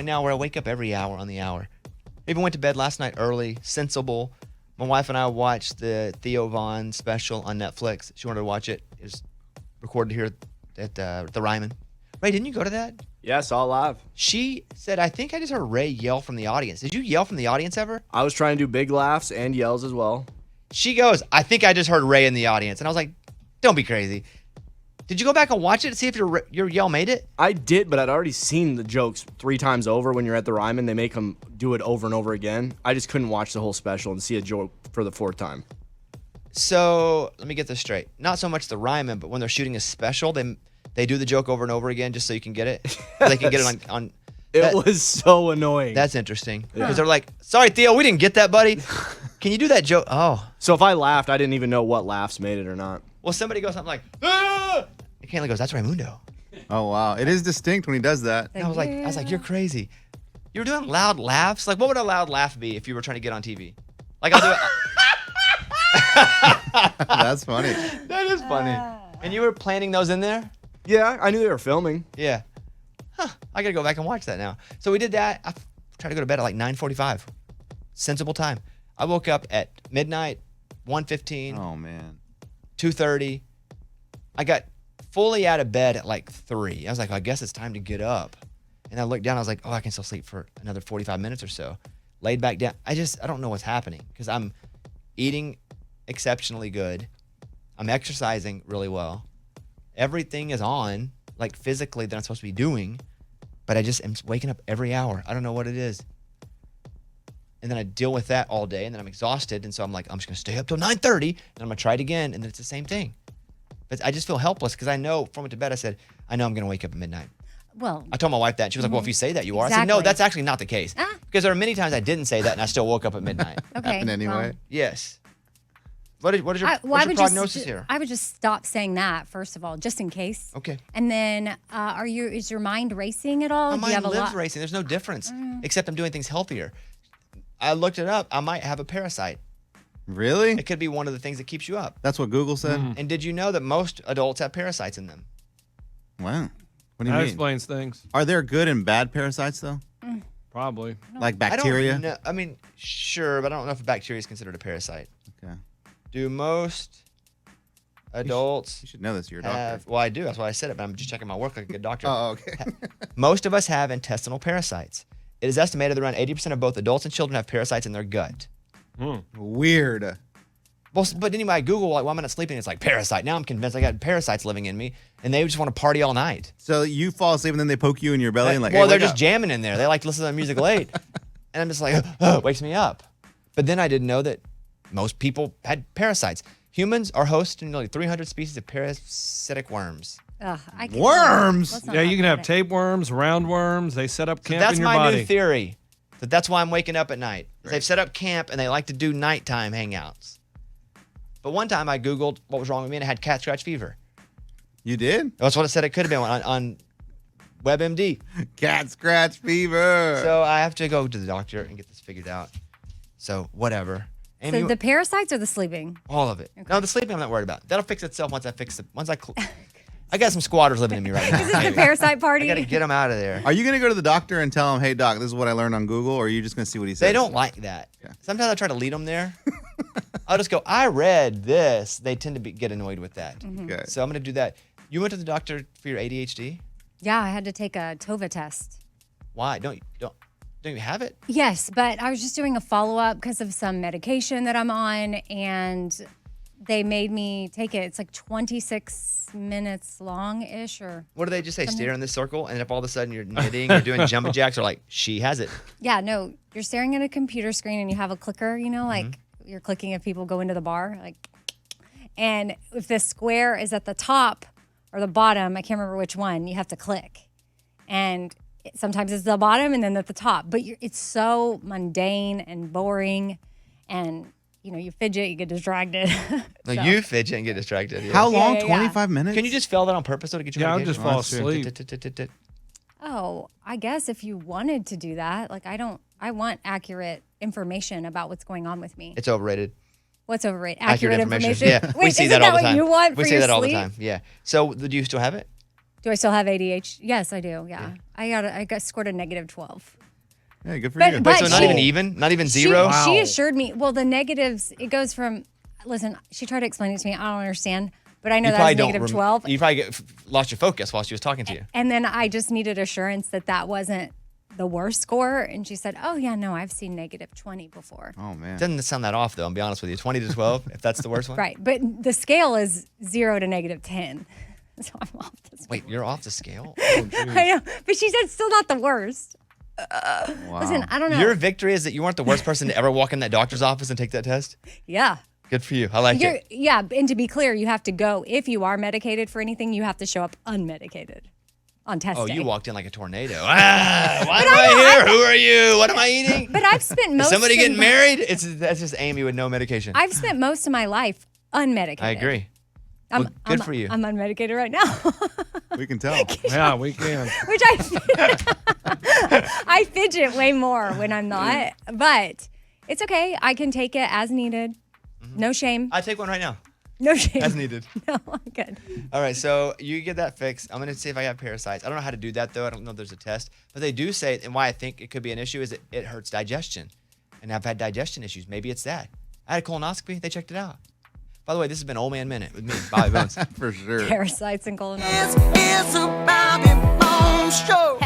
point now where I wake up every hour on the hour. I even went to bed last night early, sensible. My wife and I watched the Theo Von special on Netflix. She wanted to watch it. It was recorded here at the Ryman. Ray, didn't you go to that? Yeah, saw it live. She said, I think I just heard Ray yell from the audience. Did you yell from the audience ever? I was trying to do big laughs and yells as well. She goes, I think I just heard Ray in the audience. And I was like, don't be crazy. Did you go back and watch it to see if your yell made it? I did, but I'd already seen the jokes 3 times over. When you're at the Ryman, they make them do it over and over again. I just couldn't watch the whole special and see a joke for the 4th time. So let me get this straight. Not so much the Ryman, but when they're shooting a special, they do the joke over and over again just so you can get it. Or they can get it on It was so annoying. That's interesting. Because they're like, sorry, Theo, we didn't get that, buddy. Can you do that joke? Oh. So if I laughed, I didn't even know what laughs made it or not. Well, somebody goes something like, ah! And Kayla goes, that's Raymundo. Oh, wow. It is distinct when he does that. And I was like, you're crazy. You're doing loud laughs? Like, what would a loud laugh be if you were trying to get on TV? Like, I'll do it. That's funny. That is funny. And you were planning those in there? Yeah, I knew they were filming. Yeah. Huh. I got to go back and watch that now. So we did that. I tried to go to bed at like 9:45. Sensible time. I woke up at midnight, 1:15. Oh, man. 2:30. I got fully out of bed at like 3. I was like, I guess it's time to get up. And I looked down. I was like, oh, I can still sleep for another 45 minutes or so. Laid back down. I don't know what's happening because I'm eating exceptionally good. I'm exercising really well. Everything is on, like physically, that I'm supposed to be doing. But I just am waking up every hour. I don't know what it is. And then I deal with that all day. And then I'm exhausted. And so I'm like, I'm just going to stay up till 9:30. And I'm going to try it again. And then it's the same thing. But I just feel helpless because I know from it to bed, I said, I know I'm going to wake up at midnight. Well, I told my wife that. And she was like, well, if you say that, you are. I said, no, that's actually not the case. Because there are many times I didn't say that and I still woke up at midnight. Okay. Happened anyway. Well. Yes. What is your prognosis here? I would just stop saying that, first of all, just in case. Okay. And then is your mind racing at all? My mind lives racing. There's no difference, except I'm doing things healthier. I looked it up. I might have a parasite. Really? It could be one of the things that keeps you up. That's what Google said? And did you know that most adults have parasites in them? Wow. What do you That mean? explains things. Are there good and bad parasites, though? Probably. Like bacteria? I don't know. I mean, sure, but I don't know if bacteria is considered a parasite. Okay. Do most adults You should know this. You're a doctor. have... Well, I do. That's why I said it, but I'm just checking my work like a good doctor. Oh, okay. Most of us have intestinal parasites. It is estimated that around 80% of both adults and children have parasites in their gut. Weird. Well, but anyway, I Google, like, why am I not sleeping? It's like, parasite. Now I'm convinced I got parasites living in me, and they just want to party all night. So you fall asleep and then they poke you in your belly and like, well, hey, they're wake just up. jamming in there. They like to listen to music late. And I'm just like, oh, it wakes me up. But then I didn't know that most people had parasites. Humans are host to nearly 300 species of parasitic worms. Worms? Yeah, you can have tapeworms, roundworms. They set up camp That's in your my body. new theory. That's why I'm waking up at night. Right. They've set up camp and they like to do nighttime hangouts. But one time I Googled what was wrong with me and I had cat scratch fever. You did? That's what it said it could have been on WebMD. Cat scratch fever. So I have to go to the doctor and get this figured out. So whatever. So the parasites or the sleeping? All of it. Okay. No, the sleeping I'm not worried about. That'll fix itself once I fix it. I got some squatters living in me right now. Is this the parasite party? I got to get them out of there. Are you going to go to the doctor and tell him, hey, doc, this is what I learned on Google, or are you just going to see what he says? They don't like that. Okay. Sometimes I try to lead them there. I'll just go, I read this. They tend to get annoyed with that. Okay. So I'm going to do that. You went to the doctor for your ADHD? Yeah, I had to take a TOVA test. Why? Don't you have it? Yes, but I was just doing a follow-up because of some medication that I'm on, and they made me take it. It's like 26 minutes long-ish, or what do they just say? something. Stare in this circle, and if all of a sudden you're knitting or doing jumping jacks, or like, she has it. Yeah, no, you're staring at a computer screen and you have a clicker, like you're clicking if people go into the bar, and if the square is at the top or the bottom, I can't remember which one, you have to click. And sometimes it's the bottom and then at the top, but it's so mundane and boring, and you fidget, you get distracted. No, you fidget and get distracted. Yeah. How long? Yeah. 25 minutes? Can you just fail that on purpose though to get your Yeah, I'll medication? just fall asleep. Oh, I guess if you wanted to do that, I want accurate information about what's going on with me. It's overrated. What's overrated? Accurate information? Yeah, Wait, we see isn't that all the what time. you want for we see your that all the sleep? time. Yeah. So do you still have it? Do I still have ADHD? Yes, I do. Yeah. I got scored a -12. Yeah, good for But- you. but- So not she- even even? Not even zero? Wow. She assured me, well, the negatives, it goes from, listen, she tried to explain it to me. I don't understand, but I know You that probably was don't. -12. You probably lost your focus while she was talking to you. And then I just needed assurance that that wasn't the worst score. And she said, oh, yeah, no, I've seen -20 before. Oh man. Doesn't sound that off, though, I'll be honest with you. 20 to 12, if that's the worst one. Right. But the scale is 0 to -10. So I'm off the scale. Wait, you're off the scale? I know. But she said still not the worst. Wow. Listen, I don't know. Your victory is that you weren't the worst person to ever walk in that doctor's office and take that test? Yeah. Good for you. I like it. Yeah. And to be clear, you have to go, if you are medicated for anything, you have to show up unmedicated on test Oh, day. you walked in like a tornado. Why am I here? Who are you? What am I eating? But I've spent Is most somebody of getting my- married? That's just Amy with no medication. I've spent most of my life unmedicated. I agree. I'm, Well, good I'm- for you. I'm unmedicated right now, We can tell. Yeah, we can. which I fidget way more when I'm not, but it's okay. I can take it as needed. No shame. I take one right now, No shame. as needed. No, I'm good. All right, so you get that fixed. I'm going to see if I got parasites. I don't know how to do that, though. I don't know if there's a test. But they do say, and why I think it could be an issue is it hurts digestion. And I've had digestion issues. Maybe it's that. I had a colonoscopy. They checked it out. By the way, this has been Old Man Minute with me, Bobby Bones. For sure. Parasites and colonoscopy. It's a Bobby Bones show.